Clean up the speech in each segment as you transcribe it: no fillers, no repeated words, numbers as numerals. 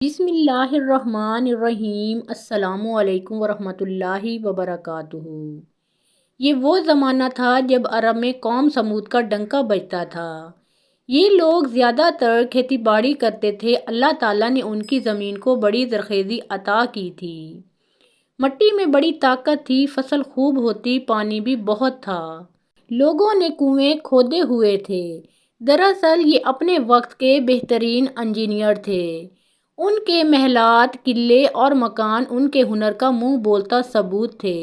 بسم اللہ الرحمن الرحیم۔ السلام علیکم ورحمۃ اللہ وبرکاتہ۔ یہ وہ زمانہ تھا جب عرب میں قوم سمود کا ڈنکا بجتا تھا۔ یہ لوگ زیادہ تر کھیتی باڑی کرتے تھے۔ اللہ تعالیٰ نے ان کی زمین کو بڑی زرخیزی عطا کی تھی۔ مٹی میں بڑی طاقت تھی، فصل خوب ہوتی، پانی بھی بہت تھا۔ لوگوں نے کنویں کھودے ہوئے تھے۔ دراصل یہ اپنے وقت کے بہترین انجینئر تھے۔ ان کے محلات، قلعے اور مکان ان کے ہنر کا منہ بولتا ثبوت تھے۔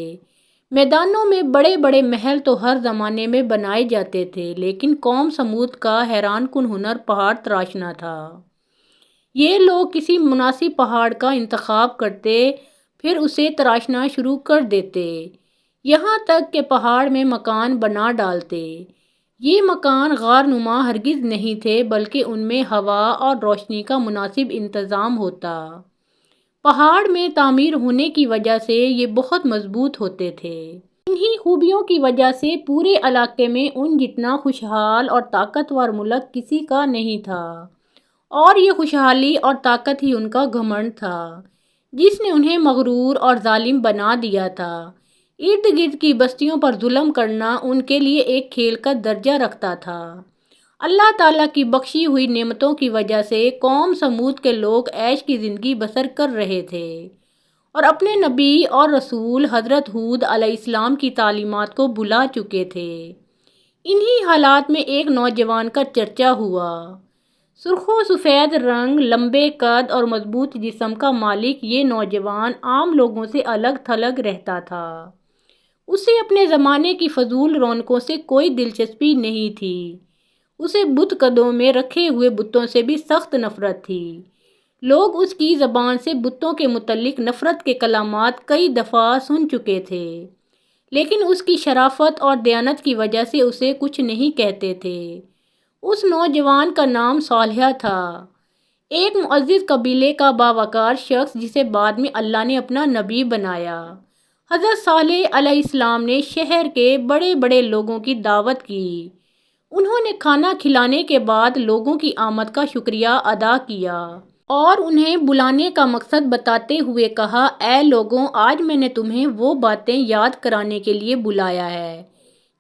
میدانوں میں بڑے بڑے محل تو ہر زمانے میں بنائے جاتے تھے، لیکن قوم سمود کا حیران کن ہنر پہاڑ تراشنا تھا۔ یہ لوگ کسی مناسب پہاڑ کا انتخاب کرتے، پھر اسے تراشنا شروع کر دیتے، یہاں تک کہ پہاڑ میں مکان بنا ڈالتے۔ یہ مکان غار نما ہرگز نہیں تھے، بلکہ ان میں ہوا اور روشنی کا مناسب انتظام ہوتا۔ پہاڑ میں تعمیر ہونے کی وجہ سے یہ بہت مضبوط ہوتے تھے۔ انہی خوبیوں کی وجہ سے پورے علاقے میں ان جتنا خوشحال اور طاقتور ملک کسی کا نہیں تھا، اور یہ خوشحالی اور طاقت ہی ان کا گھمنڈ تھا، جس نے انہیں مغرور اور ظالم بنا دیا تھا۔ ارد گرد کی بستیوں پر ظلم کرنا ان کے لیے ایک کھیل کا درجہ رکھتا تھا۔ اللہ تعالیٰ کی بخشی ہوئی نعمتوں کی وجہ سے قوم سمود کے لوگ عیش کی زندگی بسر کر رہے تھے، اور اپنے نبی اور رسول حضرت ہود علیہ السلام کی تعلیمات کو بھلا چکے تھے۔ انہی حالات میں ایک نوجوان کا چرچا ہوا۔ سرخ و سفید رنگ، لمبے قد اور مضبوط جسم کا مالک یہ نوجوان عام لوگوں سے الگ تھلگ رہتا تھا۔ اسے اپنے زمانے کی فضول رونقوں سے کوئی دلچسپی نہیں تھی۔ اسے بت قدوں میں رکھے ہوئے بتوں سے بھی سخت نفرت تھی۔ لوگ اس کی زبان سے بتوں کے متعلق نفرت کے کلمات کئی دفعہ سن چکے تھے، لیکن اس کی شرافت اور دیانت کی وجہ سے اسے کچھ نہیں کہتے تھے۔ اس نوجوان کا نام صالح تھا، ایک معزز قبیلے کا باوقار شخص جسے بعد میں اللہ نے اپنا نبی بنایا۔ حضرت صالح علیہ السلام نے شہر کے بڑے بڑے لوگوں کی دعوت کی۔ انہوں نے کھانا کھلانے کے بعد لوگوں کی آمد کا شکریہ ادا کیا اور انہیں بلانے کا مقصد بتاتے ہوئے کہا، اے لوگوں، آج میں نے تمہیں وہ باتیں یاد کرانے کے لیے بلایا ہے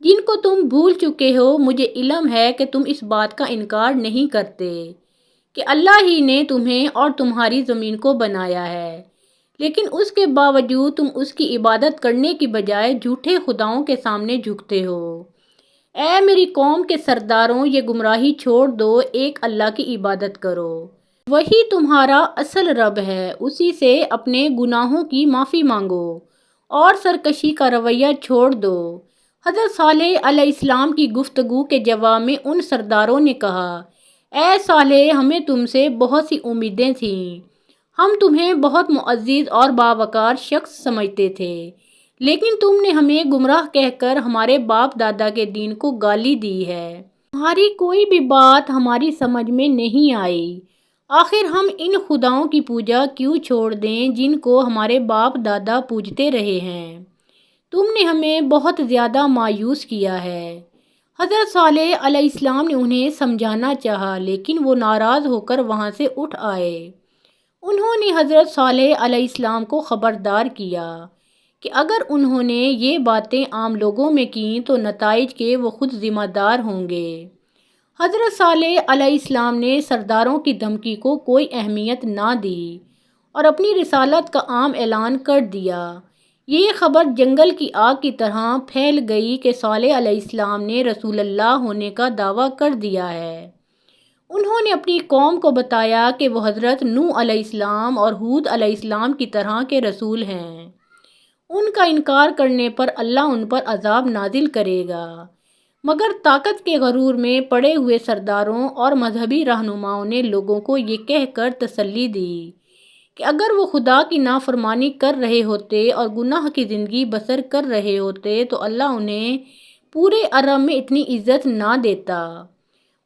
جن کو تم بھول چکے ہو۔ مجھے علم ہے کہ تم اس بات کا انکار نہیں کرتے کہ اللہ ہی نے تمہیں اور تمہاری زمین کو بنایا ہے، لیکن اس کے باوجود تم اس کی عبادت کرنے کی بجائے جھوٹے خداؤں کے سامنے جھکتے ہو۔ اے میری قوم کے سرداروں، یہ گمراہی چھوڑ دو، ایک اللہ کی عبادت کرو، وہی تمہارا اصل رب ہے، اسی سے اپنے گناہوں کی معافی مانگو اور سرکشی کا رویہ چھوڑ دو۔ حضرت صالح علیہ السلام کی گفتگو کے جواب میں ان سرداروں نے کہا، اے صالح، ہمیں تم سے بہت سی امیدیں تھیں، ہم تمہیں بہت معزز اور باوقار شخص سمجھتے تھے، لیکن تم نے ہمیں گمراہ کہہ کر ہمارے باپ دادا کے دین کو گالی دی ہے۔ تمہاری کوئی بھی بات ہماری سمجھ میں نہیں آئی۔ آخر ہم ان خداؤں کی پوجا کیوں چھوڑ دیں جن کو ہمارے باپ دادا پوجتے رہے ہیں؟ تم نے ہمیں بہت زیادہ مایوس کیا ہے۔ حضرت صالح علیہ السلام نے انہیں سمجھانا چاہا، لیکن وہ ناراض ہو کر وہاں سے اٹھ آئے۔ انہوں نے حضرت صالح علیہ السلام کو خبردار کیا کہ اگر انہوں نے یہ باتیں عام لوگوں میں کیں تو نتائج کے وہ خود ذمہ دار ہوں گے۔ حضرت صالح علیہ السلام نے سرداروں کی دھمکی کو کوئی اہمیت نہ دی اور اپنی رسالت کا عام اعلان کر دیا۔ یہ خبر جنگل کی آگ کی طرح پھیل گئی کہ صالح علیہ السلام نے رسول اللہ ہونے کا دعویٰ کر دیا ہے۔ انہوں نے اپنی قوم کو بتایا کہ وہ حضرت نوح علیہ السلام اور ہود علیہ السلام کی طرح کے رسول ہیں۔ ان کا انکار کرنے پر اللہ ان پر عذاب نازل کرے گا، مگر طاقت کے غرور میں پڑے ہوئے سرداروں اور مذہبی رہنماؤں نے لوگوں کو یہ کہہ کر تسلی دی کہ اگر وہ خدا کی نافرمانی کر رہے ہوتے اور گناہ کی زندگی بسر کر رہے ہوتے تو اللہ انہیں پورے عرب میں اتنی عزت نہ دیتا،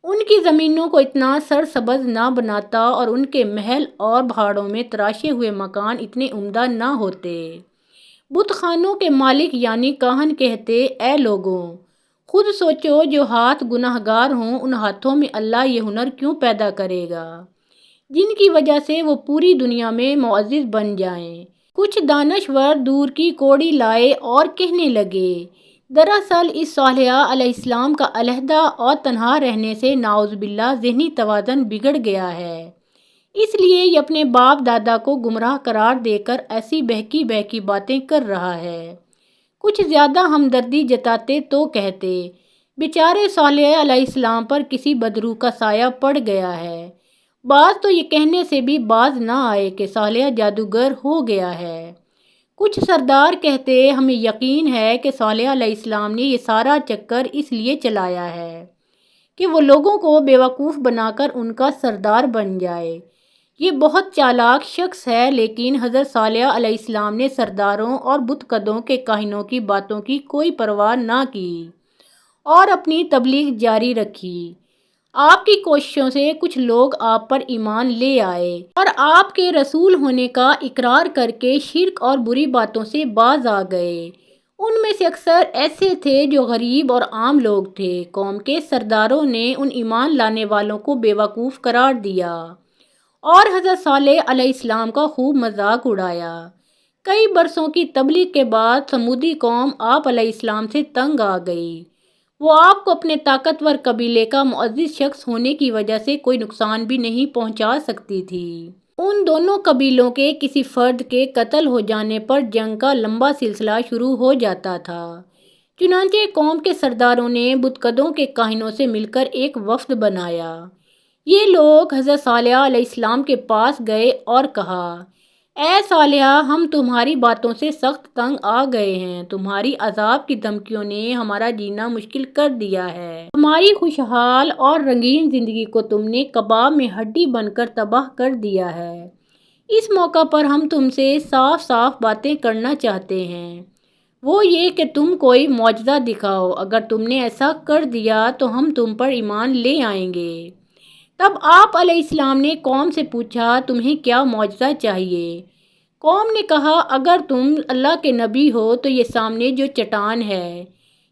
ان کی زمینوں کو اتنا سرسبز نہ بناتا اور ان کے محل اور پہاڑوں میں تراشے ہوئے مکان اتنے عمدہ نہ ہوتے۔ بت خانوں کے مالک یعنی کاہن کہتے، اے لوگوں، خود سوچو، جو ہاتھ گناہگار ہوں ان ہاتھوں میں اللہ یہ ہنر کیوں پیدا کرے گا جن کی وجہ سے وہ پوری دنیا میں معزز بن جائیں۔ کچھ دانشور دور کی کوڑی لائے اور کہنے لگے، دراصل اس صالحہ علیہ السلام کا علیحدہ اور تنہا رہنے سے نعوذ باللہ ذہنی توازن بگڑ گیا ہے، اس لیے یہ اپنے باپ دادا کو گمراہ قرار دے کر ایسی بہکی بہکی باتیں کر رہا ہے۔ کچھ زیادہ ہمدردی جتاتے تو کہتے، بیچارے صالح علیہ السلام پر کسی بدروح کا سایہ پڑ گیا ہے۔ بعض تو یہ کہنے سے بھی باز نہ آئے کہ صالح جادوگر ہو گیا ہے۔ کچھ سردار کہتے، ہمیں یقین ہے کہ صالح علیہ السلام نے یہ سارا چکر اس لیے چلایا ہے کہ وہ لوگوں کو بیوقوف بنا کر ان کا سردار بن جائے۔ یہ بہت چالاک شخص ہے، لیکن حضرت صالح علیہ السلام نے سرداروں اور بت قدوں کے کاہنوں کی باتوں کی کوئی پرواہ نہ کی اور اپنی تبلیغ جاری رکھی۔ آپ کی کوششوں سے کچھ لوگ آپ پر ایمان لے آئے اور آپ کے رسول ہونے کا اقرار کر کے شرک اور بری باتوں سے باز آ گئے۔ ان میں سے اکثر ایسے تھے جو غریب اور عام لوگ تھے۔ قوم کے سرداروں نے ان ایمان لانے والوں کو بیوقوف قرار دیا اور حضرت صالح علیہ السلام کا خوب مذاق اڑایا۔ کئی برسوں کی تبلیغ کے بعد سمودی قوم آپ علیہ السلام سے تنگ آ گئی۔ وہ آپ کو اپنے طاقتور قبیلے کا معزز شخص ہونے کی وجہ سے کوئی نقصان بھی نہیں پہنچا سکتی تھی۔ ان دونوں قبیلوں کے کسی فرد کے قتل ہو جانے پر جنگ کا لمبا سلسلہ شروع ہو جاتا تھا۔ چنانچہ قوم کے سرداروں نے بت قدوں کے کاہنوں سے مل کر ایک وفد بنایا۔ یہ لوگ حضرت صالح علیہ السلام کے پاس گئے اور کہا، اے صالح، ہم تمہاری باتوں سے سخت تنگ آ گئے ہیں۔ تمہاری عذاب کی دھمکیوں نے ہمارا جینا مشکل کر دیا ہے۔ ہماری خوشحال اور رنگین زندگی کو تم نے کباب میں ہڈی بن کر تباہ کر دیا ہے۔ اس موقع پر ہم تم سے صاف صاف باتیں کرنا چاہتے ہیں، وہ یہ کہ تم کوئی معجزہ دکھاؤ۔ اگر تم نے ایسا کر دیا تو ہم تم پر ایمان لے آئیں گے۔ تب آپ علیہ السلام نے قوم سے پوچھا، تمہیں کیا معجزہ چاہیے؟ قوم نے کہا، اگر تم اللہ کے نبی ہو تو یہ سامنے جو چٹان ہے،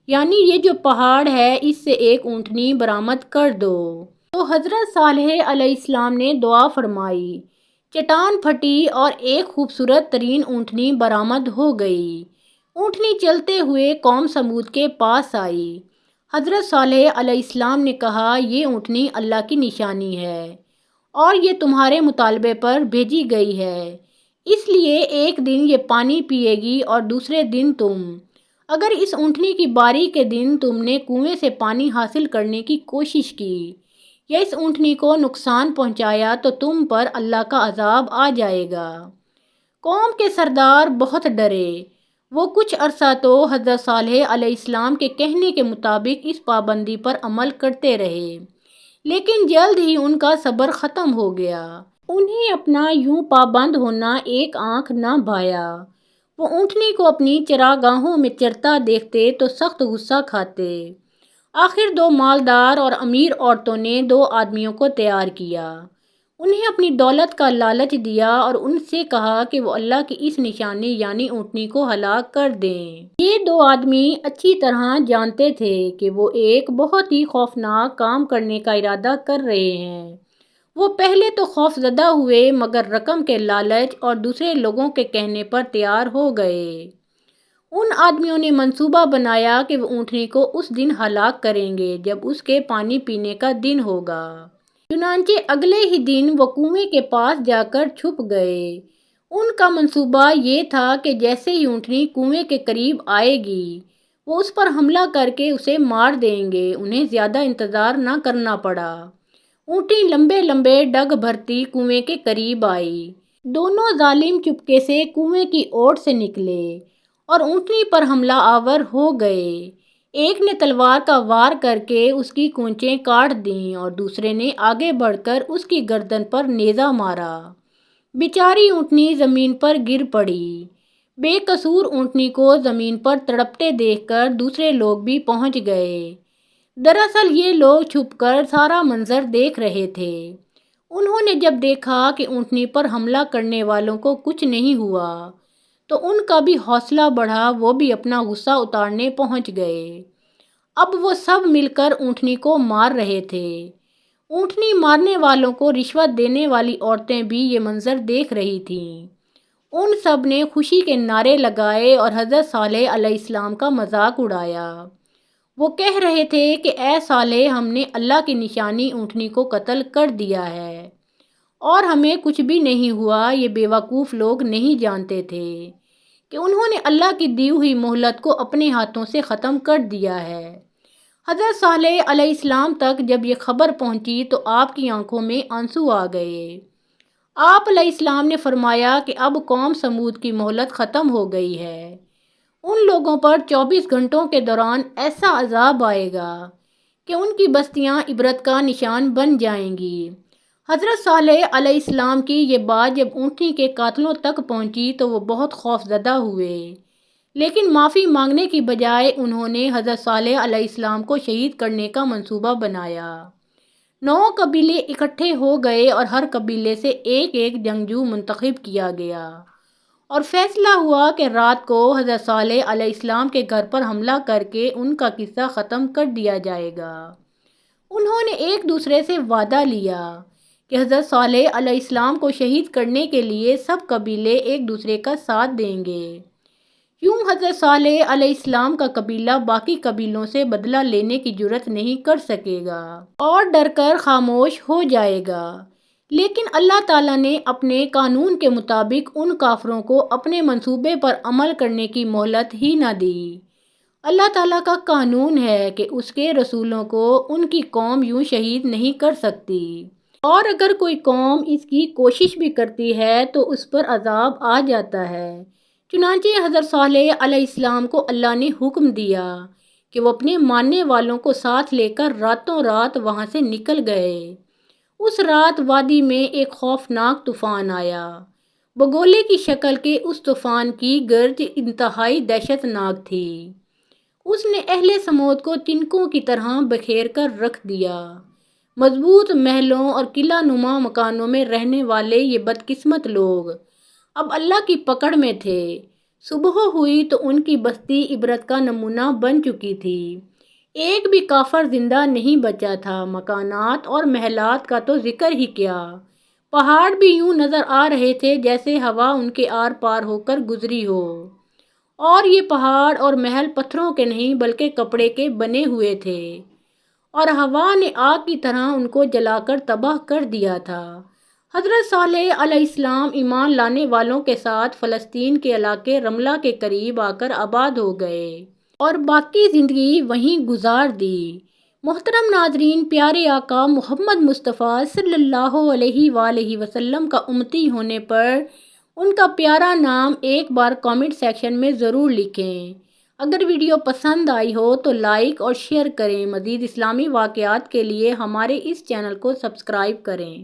یعنی یہ جو پہاڑ ہے، اس سے ایک اونٹنی برآمد کر دو۔ تو حضرت صالح علیہ السلام نے دعا فرمائی، چٹان پھٹی اور ایک خوبصورت ترین اونٹنی برآمد ہو گئی۔ اونٹنی چلتے ہوئے قوم سمود کے پاس آئی۔ حضرت صالح علیہ السلام نے کہا، یہ اونٹنی اللہ کی نشانی ہے اور یہ تمہارے مطالبے پر بھیجی گئی ہے، اس لیے ایک دن یہ پانی پیے گی اور دوسرے دن تم۔ اگر اس اونٹنی کی باری کے دن تم نے کنویں سے پانی حاصل کرنے کی کوشش کی یا اس اونٹنی کو نقصان پہنچایا تو تم پر اللہ کا عذاب آ جائے گا۔ قوم کے سردار بہت ڈرے۔ وہ کچھ عرصہ تو حضرت صالح علیہ السلام کے کہنے کے مطابق اس پابندی پر عمل کرتے رہے، لیکن جلد ہی ان کا صبر ختم ہو گیا۔ انہیں اپنا یوں پابند ہونا ایک آنکھ نہ بھایا۔ وہ اونٹنی کو اپنی چراگاہوں میں چرتا دیکھتے تو سخت غصہ کھاتے۔ آخر دو مالدار اور امیر عورتوں نے دو آدمیوں کو تیار کیا، انہیں اپنی دولت کا لالچ دیا اور ان سے کہا کہ وہ اللہ کی اس نشانی یعنی اونٹنی کو ہلاک کر دیں۔ یہ دو آدمی اچھی طرح جانتے تھے کہ وہ ایک بہت ہی خوفناک کام کرنے کا ارادہ کر رہے ہیں۔ وہ پہلے تو خوف زدہ ہوئے، مگر رقم کے لالچ اور دوسرے لوگوں کے کہنے پر تیار ہو گئے۔ ان آدمیوں نے منصوبہ بنایا کہ وہ اونٹنی کو اس دن ہلاک کریں گے جب اس کے پانی پینے کا دن ہوگا۔ چنانچہ اگلے ہی دن وہ کنویں کے پاس جا کر چھپ گئے۔ ان کا منصوبہ یہ تھا کہ جیسے ہی اونٹنی کنویں کے قریب آئے گی، وہ اس پر حملہ کر کے اسے مار دیں گے۔ انہیں زیادہ انتظار نہ کرنا پڑا۔ اونٹنی لمبے لمبے ڈگ بھرتی کنویں کے قریب آئی۔ دونوں ظالم چپکے سے کنویں کی اوٹ سے نکلے اور اونٹنی پر حملہ آور ہو گئے۔ ایک نے تلوار کا وار کر کے اس کی کونچیں کاٹ دیں اور دوسرے نے آگے بڑھ کر اس کی گردن پر نیزہ مارا۔ بیچاری اونٹنی زمین پر گر پڑی۔ بے قصور اونٹنی کو زمین پر تڑپتے دیکھ کر دوسرے لوگ بھی پہنچ گئے۔ دراصل یہ لوگ چھپ کر سارا منظر دیکھ رہے تھے۔ انہوں نے جب دیکھا کہ اونٹنی پر حملہ کرنے والوں کو کچھ نہیں ہوا تو ان کا بھی حوصلہ بڑھا، وہ بھی اپنا غصہ اتارنے پہنچ گئے۔ اب وہ سب مل کر اونٹنی کو مار رہے تھے۔ اونٹنی مارنے والوں کو رشوت دینے والی عورتیں بھی یہ منظر دیکھ رہی تھیں۔ ان سب نے خوشی کے نعرے لگائے اور حضرت صالح علیہ السلام کا مذاق اڑایا۔ وہ کہہ رہے تھے کہ اے صالح، ہم نے اللہ کی نشانی اونٹنی کو قتل کر دیا ہے اور ہمیں کچھ بھی نہیں ہوا۔ یہ بے وقوف لوگ نہیں جانتے تھے کہ انہوں نے اللہ کی دی ہوئی مہلت کو اپنے ہاتھوں سے ختم کر دیا ہے۔ حضرت صالح علیہ السلام تک جب یہ خبر پہنچی تو آپ کی آنکھوں میں آنسو آ گئے۔ آپ علیہ السلام نے فرمایا کہ اب قوم سمود کی مہلت ختم ہو گئی ہے۔ ان لوگوں پر 24 گھنٹوں کے دوران ایسا عذاب آئے گا کہ ان کی بستیاں عبرت کا نشان بن جائیں گی۔ حضرت صالح علیہ السلام کی یہ بات جب اونٹنی کے قاتلوں تک پہنچی تو وہ بہت خوفزدہ ہوئے، لیکن معافی مانگنے کی بجائے انہوں نے حضرت صالح علیہ السلام کو شہید کرنے کا منصوبہ بنایا۔ 9 قبیلے اکٹھے ہو گئے اور ہر قبیلے سے ایک ایک جنگجو منتخب کیا گیا اور فیصلہ ہوا کہ رات کو حضرت صالح علیہ السلام کے گھر پر حملہ کر کے ان کا قصہ ختم کر دیا جائے گا۔ انہوں نے ایک دوسرے سے وعدہ لیا کہ حضرت صالح علیہ السلام کو شہید کرنے کے لیے سب قبیلے ایک دوسرے کا ساتھ دیں گے۔ یوں حضرت صالح علیہ السلام کا قبیلہ باقی قبیلوں سے بدلہ لینے کی جرات نہیں کر سکے گا اور ڈر کر خاموش ہو جائے گا۔ لیکن اللہ تعالیٰ نے اپنے قانون کے مطابق ان کافروں کو اپنے منصوبے پر عمل کرنے کی مہلت ہی نہ دی۔ اللہ تعالیٰ کا قانون ہے کہ اس کے رسولوں کو ان کی قوم یوں شہید نہیں کر سکتی، اور اگر کوئی قوم اس کی کوشش بھی کرتی ہے تو اس پر عذاب آ جاتا ہے۔ چنانچہ حضرت صالح علیہ السلام کو اللہ نے حکم دیا کہ وہ اپنے ماننے والوں کو ساتھ لے کر راتوں رات وہاں سے نکل گئے۔ اس رات وادی میں ایک خوفناک طوفان آیا۔ بگولے کی شکل کے اس طوفان کی گرج انتہائی دہشت ناک تھی۔ اس نے اہل سمود کو تنکوں کی طرح بکھیر کر رکھ دیا۔ مضبوط محلوں اور قلعہ نما مکانوں میں رہنے والے یہ بدقسمت لوگ اب اللہ کی پکڑ میں تھے۔ صبح ہوئی تو ان کی بستی عبرت کا نمونہ بن چکی تھی۔ ایک بھی کافر زندہ نہیں بچا تھا۔ مکانات اور محلات کا تو ذکر ہی کیا، پہاڑ بھی یوں نظر آ رہے تھے جیسے ہوا ان کے آر پار ہو کر گزری ہو، اور یہ پہاڑ اور محل پتھروں کے نہیں بلکہ کپڑے کے بنے ہوئے تھے، اور ہوا نے آگ کی طرح ان کو جلا کر تباہ کر دیا تھا۔ حضرت صالح علیہ السلام ایمان لانے والوں کے ساتھ فلسطین کے علاقے رملہ کے قریب آ کر آباد ہو گئے اور باقی زندگی وہیں گزار دی۔ محترم ناظرین، پیارے آقا محمد مصطفیٰ صلی اللہ علیہ وآلہ وسلم کا امتی ہونے پر ان کا پیارا نام ایک بار کامنٹ سیکشن میں ضرور لکھیں۔ اگر ویڈیو پسند آئی ہو تو لائک اور شیئر کریں۔ مزید اسلامی واقعات کے لیے ہمارے اس چینل کو سبسکرائب کریں۔